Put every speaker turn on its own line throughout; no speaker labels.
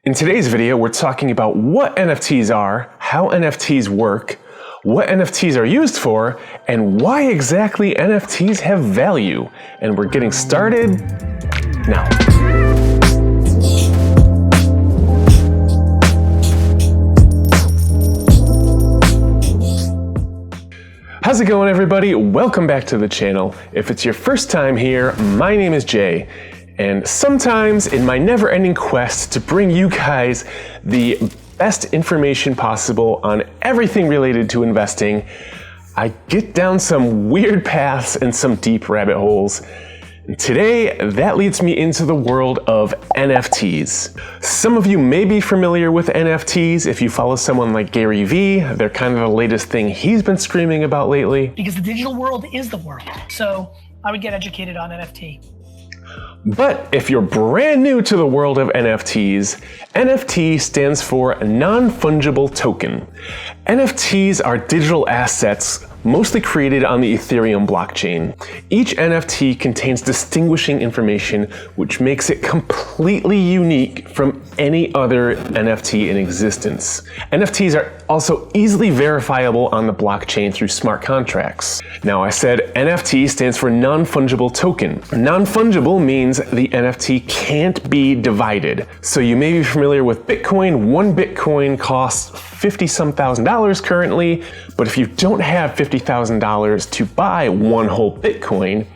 In today's video, we're talking about what NFTs are, how NFTs work, what NFTs are used for, and why exactly NFTs have value. And we're getting started now. How's it going, everybody? Welcome back to the channel. If it's your first time here, my name is Jay. And sometimes in my never-ending quest to bring you guys the best information possible on everything related to investing, I get down some weird paths and some deep rabbit holes. And today, that leads me into the world of NFTs. Some of you may be familiar with NFTs if you follow someone like Gary Vee. They're kind of the latest thing he's been screaming about lately.
Because the digital world is the world. So I would get educated on NFT.
But if you're brand new to the world of NFTs, NFT stands for Non-Fungible Token. NFTs are digital assets mostly created on the Ethereum blockchain. Each NFT contains distinguishing information which makes it completely unique from any other NFT in existence. NFTs are also easily verifiable on the blockchain through smart contracts. Now, I said NFT stands for Non-Fungible Token. Non-fungible means the NFT can't be divided. So you may be familiar with Bitcoin. One Bitcoin costs $50-some thousand currently, but if you don't have $50,000 to buy one whole Bitcoin,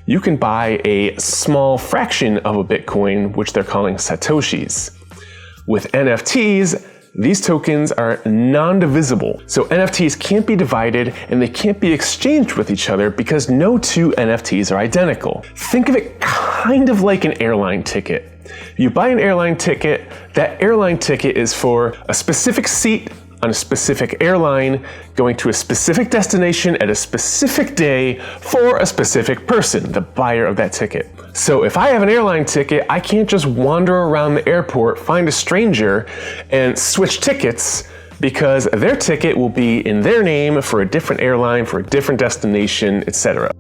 you can buy a small fraction of a Bitcoin, which they're calling Satoshis. With NFTs, these tokens are non-divisible. So NFTs can't be divided and they can't be exchanged with each other because no two NFTs are identical. Think of it kind of like an airline ticket. You buy an airline ticket, that airline ticket is for a specific seat on a specific airline, going to a specific destination at a specific day for a specific person, the buyer of that ticket. So if I have an airline ticket, I can't just wander around the airport, find a stranger, and switch tickets because their ticket will be in their name for a different airline, for a different destination, etc.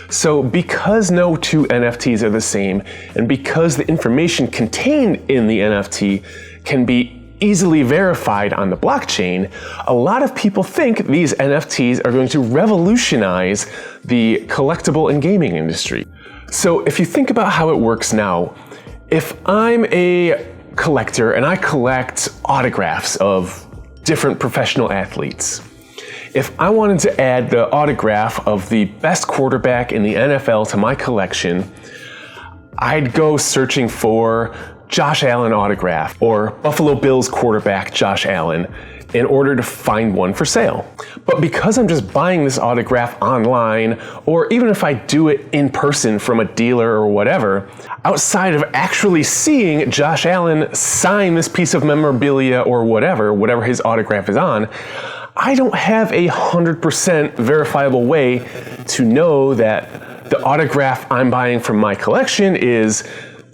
So because no two NFTs are the same, and because the information contained in the NFT can be easily verified on the blockchain, a lot of people think these NFTs are going to revolutionize the collectible and gaming industry. So if you think about how it works now, if I'm a collector and I collect autographs of different professional athletes, if I wanted to add the autograph of the best quarterback in the NFL to my collection, I'd go searching for Josh Allen autograph or Buffalo Bills quarterback Josh Allen in order to find one for sale. But because I'm just buying this autograph online, or even if I do it in person from a dealer or whatever, outside of actually seeing Josh Allen sign this piece of memorabilia or whatever his autograph is on, I don't have 100% verifiable way to know that the autograph I'm buying from my collection is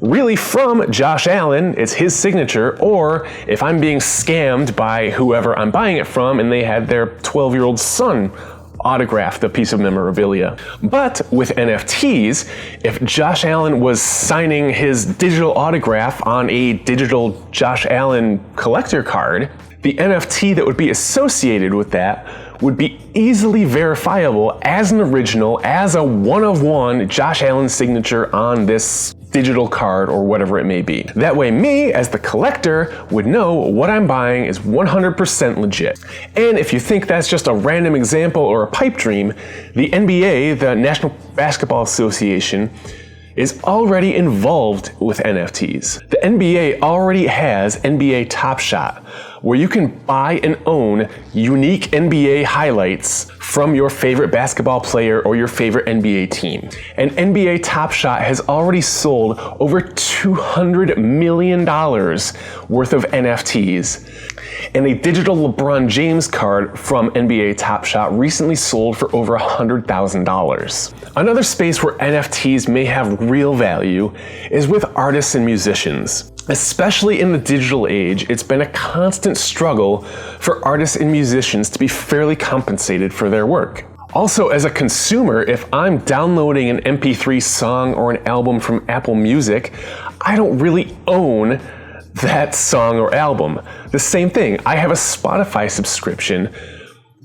really from Josh Allen, it's his signature, or if I'm being scammed by whoever I'm buying it from and they had their 12-year-old son autograph the piece of memorabilia. But with NFTs, if Josh Allen was signing his digital autograph on a digital Josh Allen collector card, the NFT that would be associated with that would be easily verifiable as an original, as a one-of-one Josh Allen signature on this digital card or whatever it may be. That way me, as the collector, would know what I'm buying is 100% legit. And if you think that's just a random example or a pipe dream, the NBA, the National Basketball Association, is already involved with NFTs. The NBA already has NBA Top Shot, where you can buy and own unique NBA highlights from your favorite basketball player or your favorite NBA team. And NBA Top Shot has already sold over $200 million worth of NFTs. And a digital LeBron James card from NBA Top Shot recently sold for over $100,000. Another space where NFTs may have real value is with artists and musicians. Especially in the digital age, it's been a constant struggle for artists and musicians to be fairly compensated for their work. Also, as a consumer, if I'm downloading an MP3 song or an album from Apple Music, I don't really own that song or album. The same thing, I have a Spotify subscription,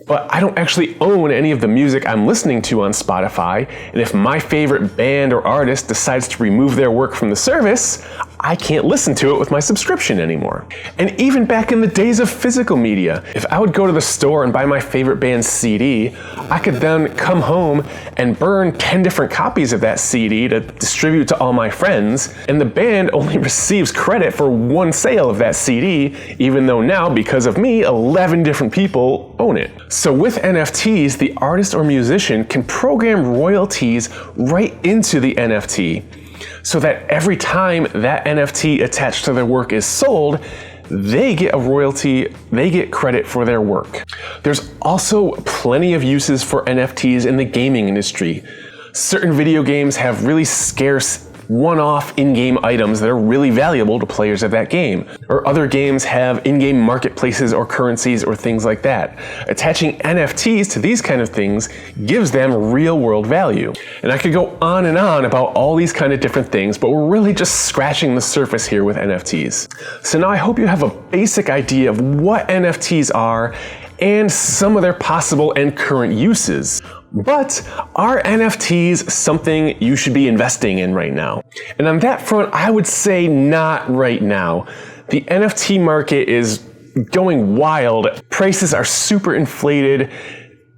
but I don't actually own any of the music I'm listening to on Spotify, and if my favorite band or artist decides to remove their work from the service, I can't listen to it with my subscription anymore. And even back in the days of physical media, if I would go to the store and buy my favorite band's CD, I could then come home and burn 10 different copies of that CD to distribute to all my friends, and the band only receives credit for one sale of that CD, even though now, because of me, 11 different people own it. So with NFTs, the artist or musician can program royalties right into the NFT, so that every time that NFT attached to their work is sold, they get a royalty, they get credit for their work. There's also plenty of uses for NFTs in the gaming industry. Certain video games have really scarce one-off in-game items that are really valuable to players of that game. Or other games have in-game marketplaces or currencies or things like that. Attaching NFTs to these kind of things gives them real-world value. And I could go on and on about all these kind of different things, but we're really just scratching the surface here with NFTs. So now I hope you have a basic idea of what NFTs are and some of their possible and current uses. But are NFTs something you should be investing in right now? And on that front, I would say not right now. The NFT market is going wild. Prices are super inflated.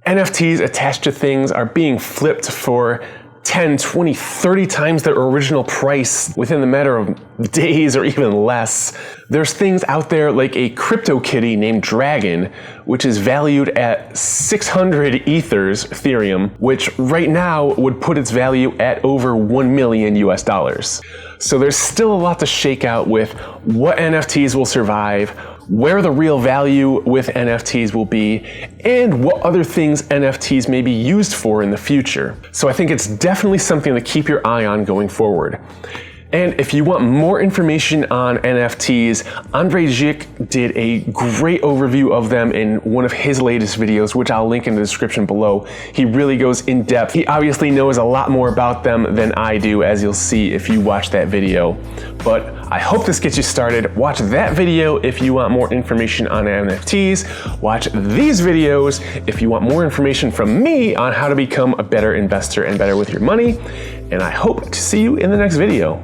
NFTs attached to things are being flipped for 10, 20, 30 times their original price within the matter of days or even less. There's things out there like a crypto kitty named Dragon, which is valued at 600 ethers, Ethereum, which right now would put its value at over $1 million US. So there's still a lot to shake out with what NFTs will survive, where the real value with NFTs will be, and what other things NFTs may be used for in the future. So I think it's definitely something to keep your eye on going forward. And if you want more information on NFTs, Andrei Jikh did a great overview of them in one of his latest videos, which I'll link in the description below. He really goes in depth. He obviously knows a lot more about them than I do, as you'll see if you watch that video. But I hope this gets you started. Watch that video if you want more information on NFTs. Watch these videos if you want more information from me on how to become a better investor and better with your money. And I hope to see you in the next video.